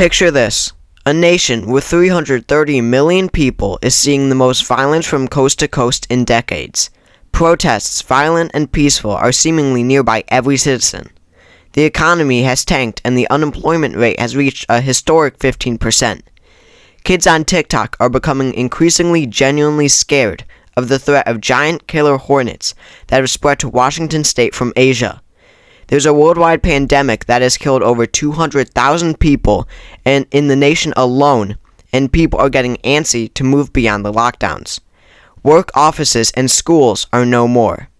Picture this. A nation with 330 million people is seeing the most violence from coast to coast in decades. Protests, violent and peaceful, are seemingly nearby every citizen. The economy has tanked and the unemployment rate has reached a historic 15%. Kids on TikTok are becoming increasingly genuinely scared of the threat of giant killer hornets that have spread to Washington state from Asia. There's a worldwide pandemic that has killed over 200,000 people and in the nation alone, and people are getting antsy to move beyond the lockdowns. Work offices and schools are no more.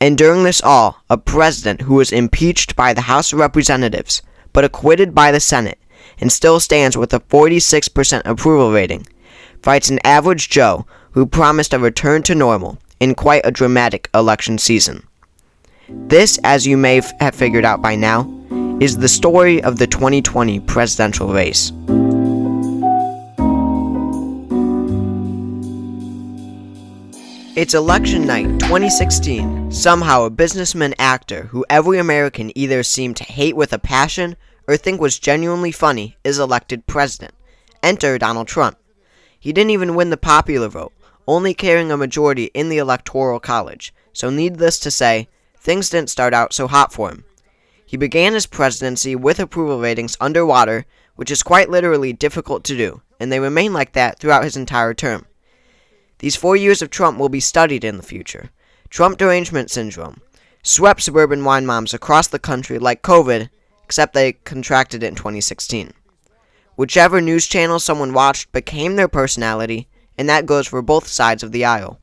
And during this all, a president who was impeached by the House of Representatives, but acquitted by the Senate, and still stands with a 46% approval rating, fights an average Joe who promised a return to normal in quite a dramatic election season. This, as you may have figured out by now, is the story of the 2020 presidential race. It's election night 2016. Somehow a businessman actor who every American either seemed to hate with a passion or think was genuinely funny is elected president. Enter Donald Trump. He didn't even win the popular vote, only carrying a majority in the Electoral College, so needless to say, things didn't start out so hot for him. He began his presidency with approval ratings underwater, which is quite literally difficult to do, and they remain like that throughout his entire term. These 4 years of Trump will be studied in the future. Trump derangement syndrome swept suburban wine moms across the country like COVID, except they contracted it in 2016. Whichever news channel someone watched became their personality, and that goes for both sides of the aisle.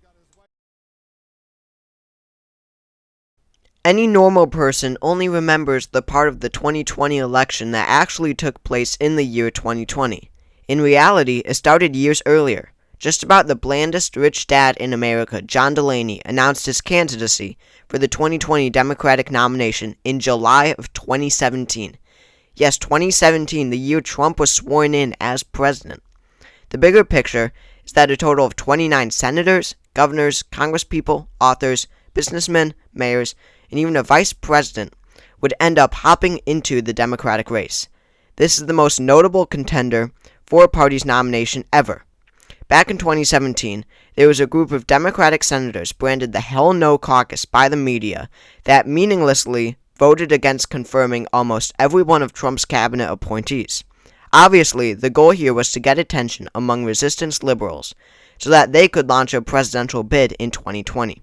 Any normal person only remembers the part of the 2020 election that actually took place in the year 2020. In reality, it started years earlier. Just about the blandest rich dad in America, John Delaney, announced his candidacy for the 2020 Democratic nomination in July of 2017. Yes, 2017, the year Trump was sworn in as president. The bigger picture is that a total of 29 senators, governors, congresspeople, authors, businessmen, mayors, and even a vice president would end up hopping into the Democratic race. This is the most notable contender for a party's nomination ever. Back in 2017, there was a group of Democratic senators branded the Hell No Caucus by the media that meaninglessly voted against confirming almost every one of Trump's cabinet appointees. Obviously, the goal here was to get attention among resistance liberals so that they could launch a presidential bid in 2020.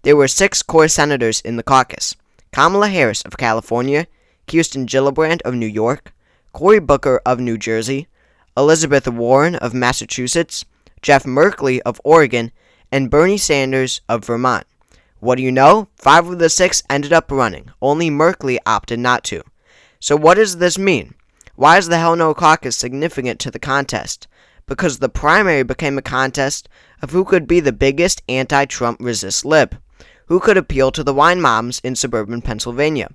There were 6 core senators in the caucus: Kamala Harris of California, Kirsten Gillibrand of New York, Cory Booker of New Jersey, Elizabeth Warren of Massachusetts, Jeff Merkley of Oregon, and Bernie Sanders of Vermont. What do you know? 5 of the 6 ended up running. Only Merkley opted not to. So what does this mean? Why is the Hell No Caucus significant to the contest? Because the primary became a contest of who could be the biggest anti-Trump resist lib, who could appeal to the wine moms in suburban Pennsylvania.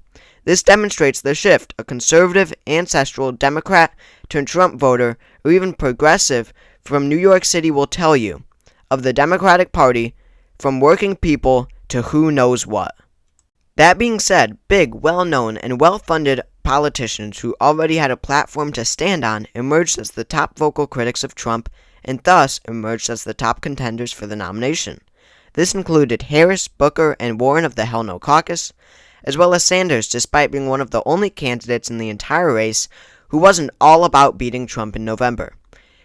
This demonstrates the shift a conservative, ancestral Democrat turned Trump voter, or even progressive from New York City will tell you, of the Democratic Party, from working people to who knows what. That being said, big, well-known, and well-funded politicians who already had a platform to stand on emerged as the top vocal critics of Trump, and thus emerged as the top contenders for the nomination. This included Harris, Booker, and Warren of the Hell No Caucus, as well as Sanders, despite being one of the only candidates in the entire race who wasn't all about beating Trump in November.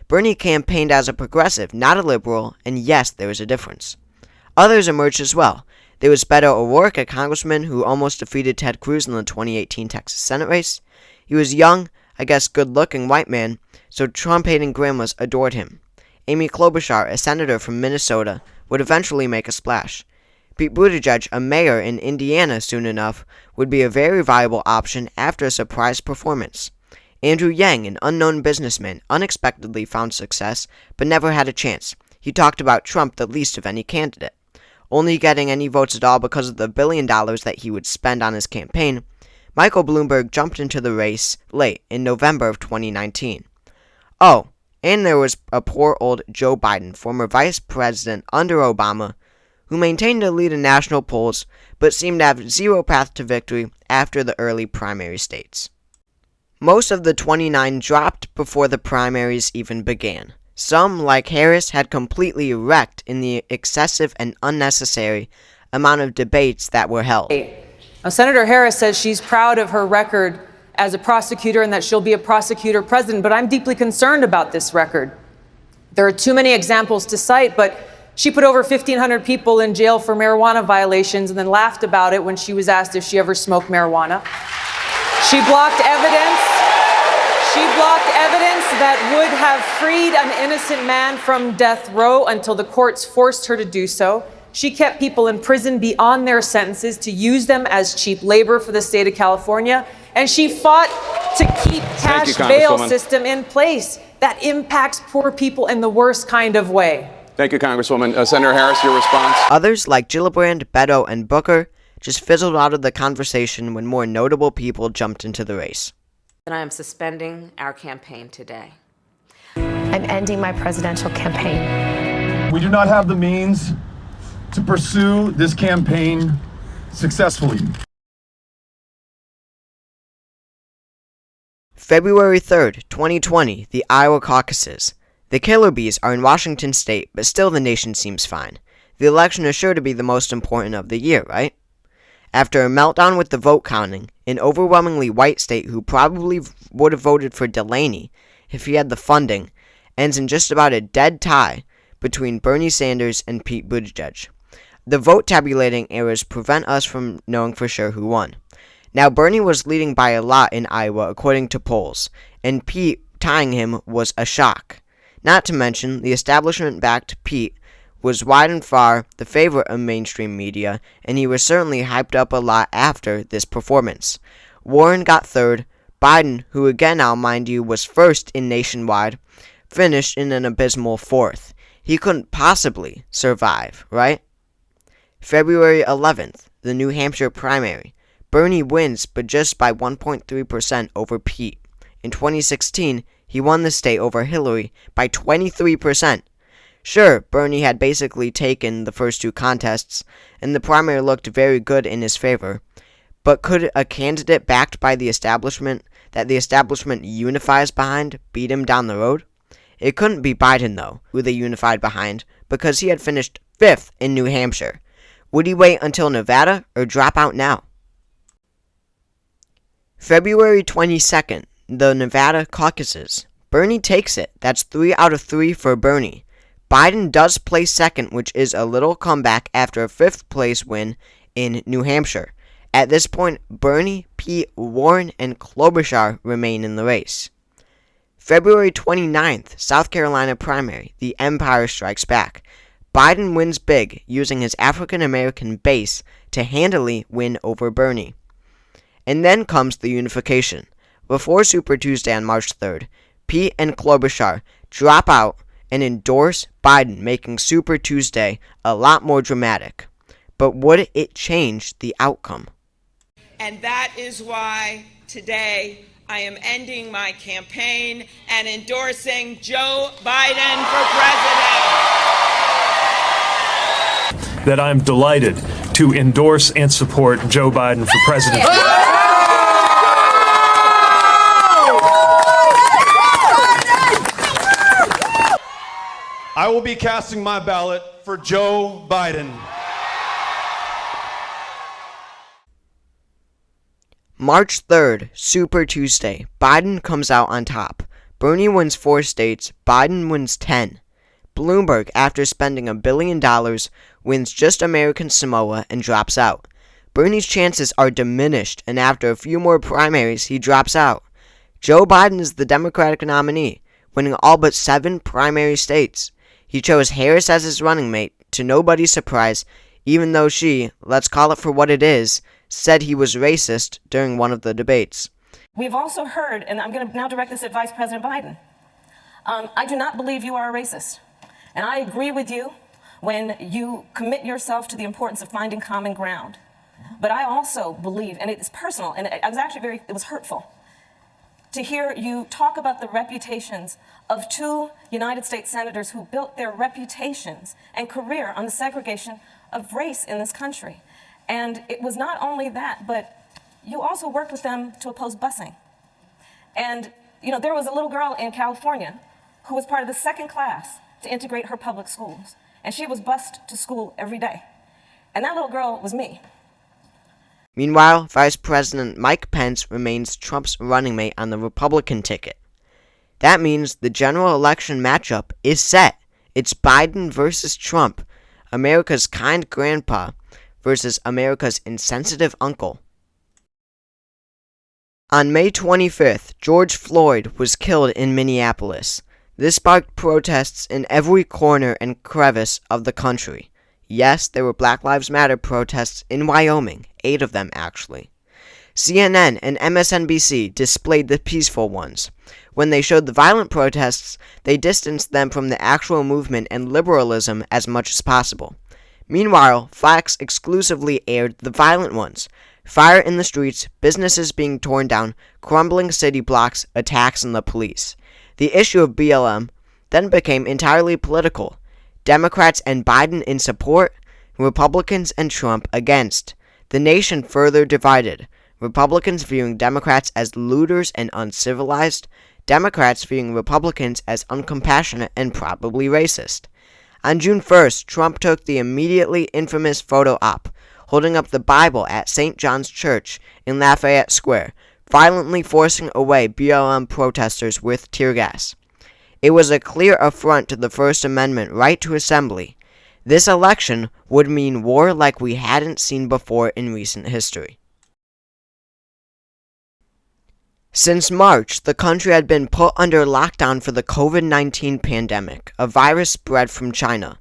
Bernie campaigned as a progressive, not a liberal, and yes, there was a difference. Others emerged as well. There was Beto O'Rourke, a congressman who almost defeated Ted Cruz in the 2018 Texas Senate race. He was young, I guess good-looking white man, so Trump-hating grandmas adored him. Amy Klobuchar, a senator from Minnesota, would eventually make a splash. Pete Buttigieg, a mayor in Indiana soon enough, would be a very viable option after a surprise performance. Andrew Yang, an unknown businessman, unexpectedly found success, but never had a chance. He talked about Trump the least of any candidate, only getting any votes at all because of the $1 billion that he would spend on his campaign. Michael Bloomberg jumped into the race late, in November of 2019. Oh, and there was a poor old Joe Biden, former vice president under Obama, who maintained a lead in national polls, but seemed to have zero path to victory after the early primary states. Most of the 29 dropped before the primaries even began. Some, like Harris, had completely wrecked in the excessive and unnecessary amount of debates that were held. Senator Harris says she's proud of her record as a prosecutor and that she'll be a prosecutor president, but I'm deeply concerned about this record. There are too many examples to cite, but she put over 1,500 people in jail for marijuana violations and then laughed about it when she was asked if she ever smoked marijuana. She blocked evidence that would have freed an innocent man from death row until the courts forced her to do so. She kept people in prison beyond their sentences to use them as cheap labor for the state of California. And she fought to keep cash bail system in place that impacts poor people in the worst kind of way. Thank you, Congresswoman. Senator Harris, your response. Others, like Gillibrand, Beto, and Booker, just fizzled out of the conversation when more notable people jumped into the race. And I am suspending our campaign today. I'm ending my presidential campaign. We do not have the means to pursue this campaign successfully. February 3rd, 2020, the Iowa caucuses. The killer bees are in Washington state, but still the nation seems fine. The election is sure to be the most important of the year, right? After a meltdown with the vote counting, an overwhelmingly white state who probably would have voted for Delaney if he had the funding, ends in just about a dead tie between Bernie Sanders and Pete Buttigieg. The vote tabulating errors prevent us from knowing for sure who won. Now, Bernie was leading by a lot in Iowa according to polls, and Pete tying him was a shock. Not to mention, the establishment-backed Pete was wide and far the favorite of mainstream media, and he was certainly hyped up a lot after this performance. Warren got third. Biden, who again, I'll mind you, was first in nationwide, finished in an abysmal fourth. He couldn't possibly survive, right? February 11th, the New Hampshire primary. Bernie wins, but just by 1.3% over Pete. In 2016, he won the state over Hillary by 23%. Sure, Bernie had basically taken the first two contests, and the primary looked very good in his favor. But could a candidate backed by the establishment, that the establishment unifies behind, beat him down the road? It couldn't be Biden, though, who they unified behind, because he had finished 5th in New Hampshire. Would he wait until Nevada, or drop out now? February 22nd, the Nevada caucuses. Bernie takes it. That's 3 out of 3 for Bernie. Biden does place second, which is a little comeback after a 5th place win in New Hampshire. At this point, Bernie, Pete, Warren, and Klobuchar remain in the race. February 29th, South Carolina primary. The Empire strikes back. Biden wins big, using his African-American base to handily win over Bernie. And then comes the unification. Before Super Tuesday on March 3rd, Pete and Klobuchar drop out and endorse Biden, making Super Tuesday a lot more dramatic. But would it change the outcome? And that is why today I am ending my campaign and endorsing Joe Biden for president. That I'm delighted to endorse and support Joe Biden for president. I will be casting my ballot for Joe Biden. March 3rd, Super Tuesday. Biden comes out on top. Bernie wins 4 states. Biden wins 10. Bloomberg, after spending $1 billion, wins just American Samoa and drops out. Bernie's chances are diminished, and after a few more primaries, he drops out. Joe Biden is the Democratic nominee, winning all but 7 primary states. He chose Harris as his running mate, to nobody's surprise, even though she, let's call it for what it is, said he was racist during one of the debates. We've also heard, and I'm going to now direct this at Vice President Biden, I do not believe you are a racist. And I agree with you when you commit yourself to the importance of finding common ground. But I also believe, and it's personal, and it was hurtful to hear you talk about the reputations of 2 United States senators who built their reputations and career on the segregation of race in this country. And it was not only that, but you also worked with them to oppose busing. And, there was a little girl in California who was part of the second class to integrate her public schools. And she was bused to school every day. And that little girl was me. Meanwhile, Vice President Mike Pence remains Trump's running mate on the Republican ticket. That means the general election matchup is set. It's Biden versus Trump, America's kind grandpa versus America's insensitive uncle. On May 25th, George Floyd was killed in Minneapolis. This sparked protests in every corner and crevice of the country. Yes, there were Black Lives Matter protests in Wyoming, 8 of them actually. CNN and MSNBC displayed the peaceful ones. When they showed the violent protests, they distanced them from the actual movement and liberalism as much as possible. Meanwhile, Fox exclusively aired the violent ones. Fire in the streets, businesses being torn down, crumbling city blocks, attacks on the police. The issue of BLM then became entirely political. Democrats and Biden in support, Republicans and Trump against. The nation further divided. Republicans viewing Democrats as looters and uncivilized, Democrats viewing Republicans as uncompassionate and probably racist. On June 1st, Trump took the immediately infamous photo op, holding up the Bible at St. John's Church in Lafayette Square, violently forcing away BLM protesters with tear gas. It was a clear affront to the First Amendment right to assembly. This election would mean war like we hadn't seen before in recent history. Since March, the country had been put under lockdown for the COVID-19 pandemic, a virus spread from China.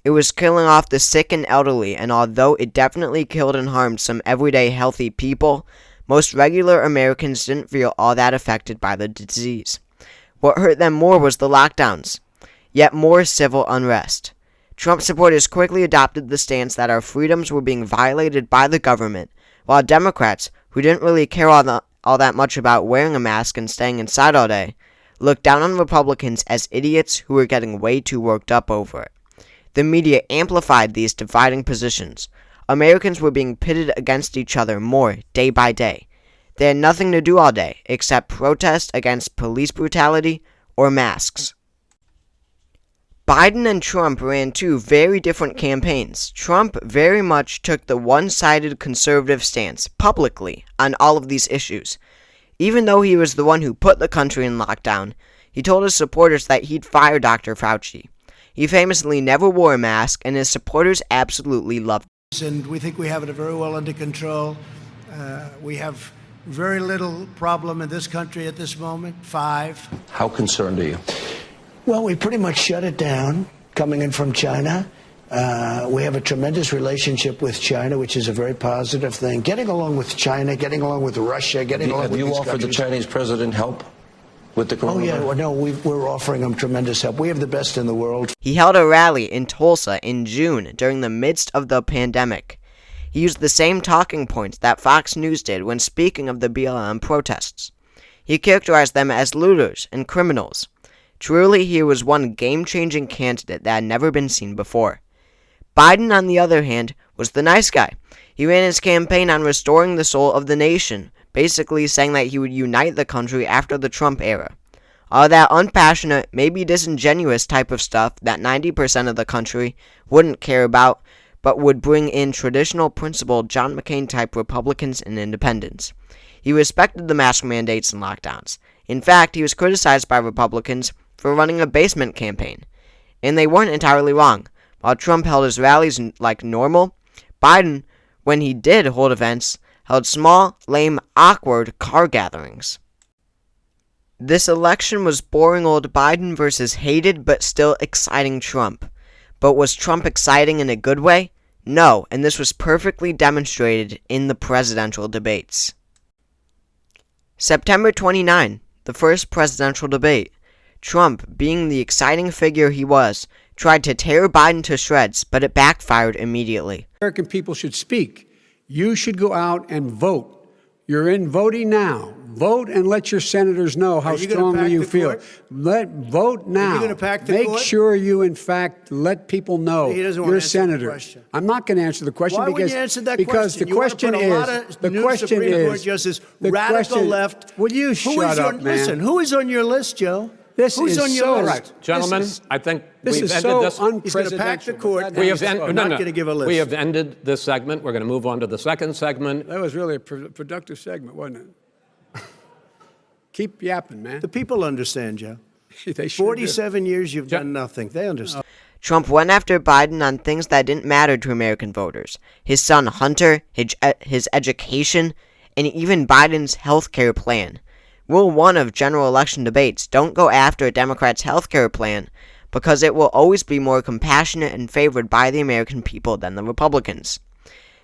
It was killing off the sick and elderly, and although it definitely killed and harmed some everyday healthy people, most regular Americans didn't feel all that affected by the disease. What hurt them more was the lockdowns, yet more civil unrest. Trump supporters quickly adopted the stance that our freedoms were being violated by the government, while Democrats, who didn't really care all that much about wearing a mask and staying inside all day, looked down on Republicans as idiots who were getting way too worked up over it. The media amplified these dividing positions. Americans were being pitted against each other more day by day. They had nothing to do all day except protest against police brutality or masks. Biden and Trump ran 2 very different campaigns. Trump very much took the one-sided conservative stance, publicly, on all of these issues. Even though he was the one who put the country in lockdown, he told his supporters that he'd fire Dr. Fauci. He famously never wore a mask, and his supporters absolutely loved it. And we think we have it very well under control. We have very little problem in this country at this moment, 5. How concerned are you? Well, we pretty much shut it down coming in from China. We have a tremendous relationship with China, which is a very positive thing. Getting along with China, getting along with Russia, getting along with these countries. Have you offered the Chinese president help with the coronavirus? Oh, yeah. Well, no, we're offering them tremendous help. We have the best in the world. He held a rally in Tulsa in June during the midst of the pandemic. He used the same talking points that Fox News did when speaking of the BLM protests. He characterized them as looters and criminals. Truly, he was one game-changing candidate that had never been seen before. Biden, on the other hand, was the nice guy. He ran his campaign on restoring the soul of the nation, basically saying that he would unite the country after the Trump era. All that unpassionate, maybe disingenuous type of stuff that 90% of the country wouldn't care about, but would bring in traditional principled John McCain-type Republicans and independents. He respected the mask mandates and lockdowns. In fact, he was criticized by Republicans for running a basement campaign. And they weren't entirely wrong. While Trump held his rallies like normal, Biden, when he did hold events, held small, lame, awkward car gatherings. This election was boring old Biden versus hated but still exciting Trump. But was Trump exciting in a good way? No, and this was perfectly demonstrated in the presidential debates. September 29, the first presidential debate. Trump, being the exciting figure he was, tried to tear Biden to shreds, but it backfired immediately. American people should speak. You should go out and vote. You're in voting now. Vote and let your senators know how strongly you feel. Vote now. Are you going to pack the Make court? sure you, in fact, let people know He doesn't want you're a to answer the senator. question. I'm not going to answer the question Why because wouldn't you answer that because question? the question you want to put a lot of the new question Supreme Court is justice, the radical question, left. Will you shut up, man? Listen, who is on your list, Joe? This Who's is on your so list? right. Gentlemen, I think This we've is ended so this. He's going to pack the unprecedented. court. We have I'm not going to give a list. We have ended this segment. We're going to move on to the second segment. That was really a productive segment, wasn't it? Keep yapping, man. The people understand, Joe. They sure 47 years you've done nothing. They understand. Trump went after Biden on things that didn't matter to American voters. His son Hunter, his education, and even Biden's health care plan. Rule 1 of general election debates: don't go after a Democrat's health care plan because it will always be more compassionate and favored by the American people than the Republicans.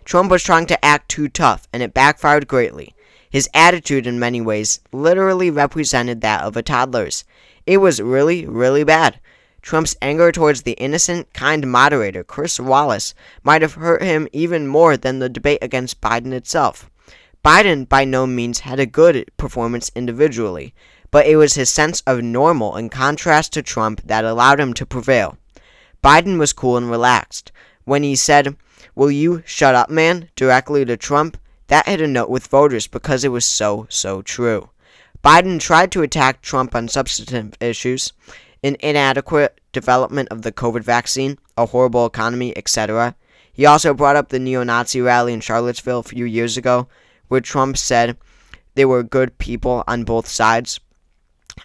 Trump was trying to act too tough, and it backfired greatly. His attitude in many ways literally represented that of a toddler's. It was really, really bad. Trump's anger towards the innocent, kind moderator, Chris Wallace, might have hurt him even more than the debate against Biden itself. Biden, by no means, had a good performance individually, but it was his sense of normal in contrast to Trump that allowed him to prevail. Biden was cool and relaxed. When he said, "Will you shut up, man?" directly to Trump, that hit a note with voters because it was so true. Biden tried to attack Trump on substantive issues, an inadequate development of the COVID vaccine, a horrible economy, etc. He also brought up the neo-Nazi rally in Charlottesville a few years ago, where Trump said there were good people on both sides.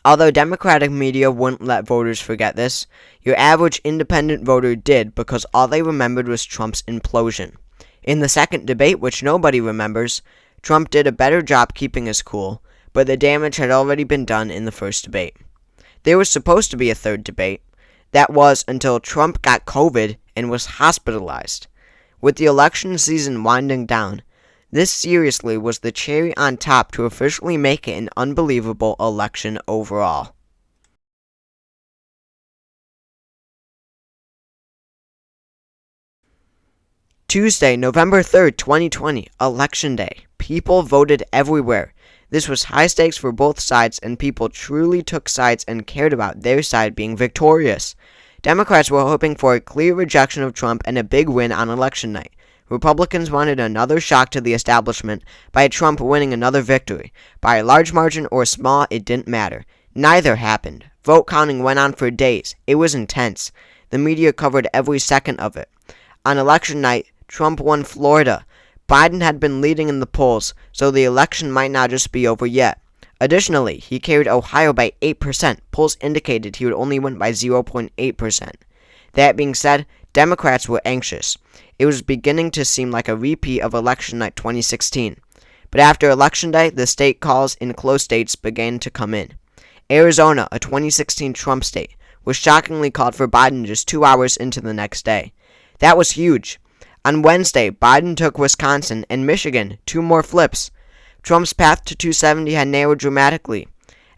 Although Democratic media wouldn't let voters forget this, your average independent voter did because all they remembered was Trump's implosion. In the second debate, which nobody remembers, Trump did a better job keeping his cool, but the damage had already been done in the first debate. There was supposed to be a third debate. That was until Trump got COVID and was hospitalized. With the election season winding down, this seriously was the cherry on top to officially make it an unbelievable election overall. Tuesday, November 3rd, 2020, Election Day. People voted everywhere. This was high stakes for both sides, and people truly took sides and cared about their side being victorious. Democrats were hoping for a clear rejection of Trump and a big win on election night. Republicans wanted another shock to the establishment by Trump winning another victory. By a large margin or small, it didn't matter. Neither happened. Vote counting went on for days. It was intense. The media covered every second of it. On election night, Trump won Florida. Biden had been leading in the polls, so the election might not just be over yet. Additionally, he carried Ohio by 8%. Polls indicated he would only win by 0.8%. That being said, Democrats were anxious. It was beginning to seem like a repeat of election night 2016. But after Election Day, the state calls in close states began to come in. Arizona, a 2016 Trump state, was shockingly called for Biden just 2 hours into the next day. That was huge. On Wednesday, Biden took Wisconsin and Michigan, 2 more flips. Trump's path to 270 had narrowed dramatically.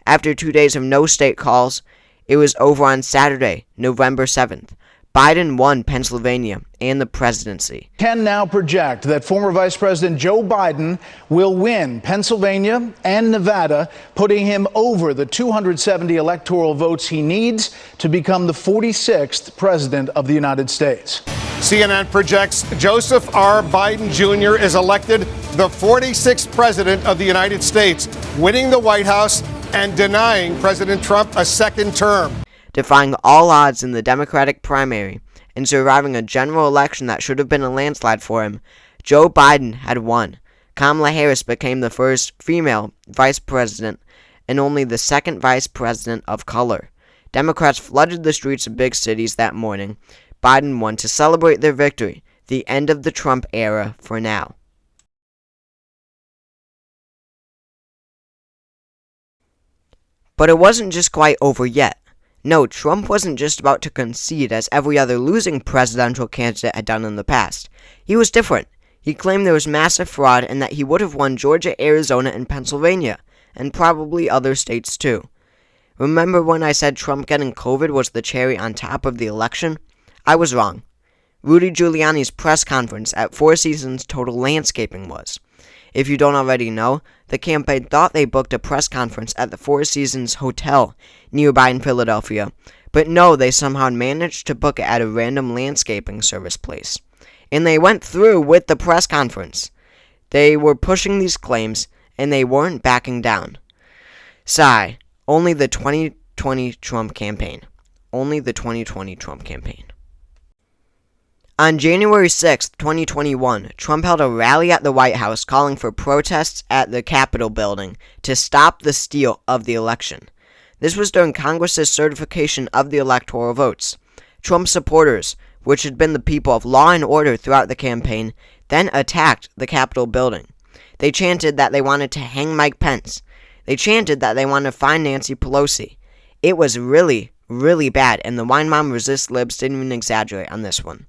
After 2 days of no state calls, it was over on Saturday, November 7th. Biden won Pennsylvania and the presidency. Can now project that former Vice President Joe Biden will win Pennsylvania and Nevada, putting him over the 270 electoral votes he needs to become the 46th president of the United States. CNN projects Joseph R. Biden Jr. is elected the 46th president of the United States, winning the White House and denying President Trump a second term. Defying all odds in the Democratic primary and surviving a general election that should have been a landslide for him, Joe Biden had won. Kamala Harris became the first female vice president and only the second vice president of color. Democrats flooded the streets of big cities that morning. Biden won to celebrate their victory, the end of the Trump era for now. But it wasn't just quite over yet. No, Trump wasn't just about to concede as every other losing presidential candidate had done in the past. He was different. He claimed there was massive fraud and that he would have won Georgia, Arizona, and Pennsylvania, and probably other states too. Remember when I said Trump getting COVID was the cherry on top of the election? I was wrong. Rudy Giuliani's press conference at Four Seasons Total Landscaping was. If you don't already know, the campaign thought they booked a press conference at the Four Seasons Hotel nearby in Philadelphia, but no, they somehow managed to book it at a random landscaping service place. And they went through with the press conference. They were pushing these claims, and they weren't backing down. Sigh, only the 2020 Trump campaign. Only the 2020 Trump campaign. On January 6, 2021, Trump held a rally at the White House calling for protests at the Capitol building to stop the steal of the election. This was during Congress's certification of the electoral votes. Trump supporters, which had been the people of law and order throughout the campaign, then attacked the Capitol building. They chanted that they wanted to hang Mike Pence. They chanted that they wanted to find Nancy Pelosi. It was really, really bad, and the Wine Mom Resist Libs didn't even exaggerate on this one.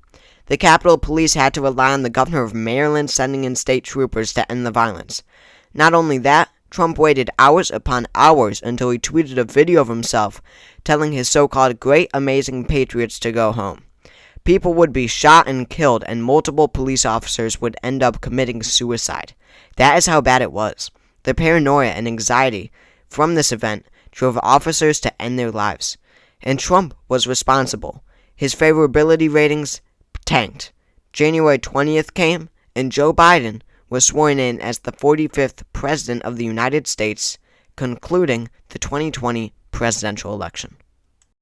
The Capitol Police had to rely on the governor of Maryland sending in state troopers to end the violence. Not only that, Trump waited hours upon hours until he tweeted a video of himself telling his so-called great amazing patriots to go home. People would be shot and killed, and multiple police officers would end up committing suicide. That is how bad it was. The paranoia and anxiety from this event drove officers to end their lives. And Trump was responsible. His favorability ratings tanked. January 20th came, and Joe Biden was sworn in as the 45th President of the United States, concluding the 2020 presidential election.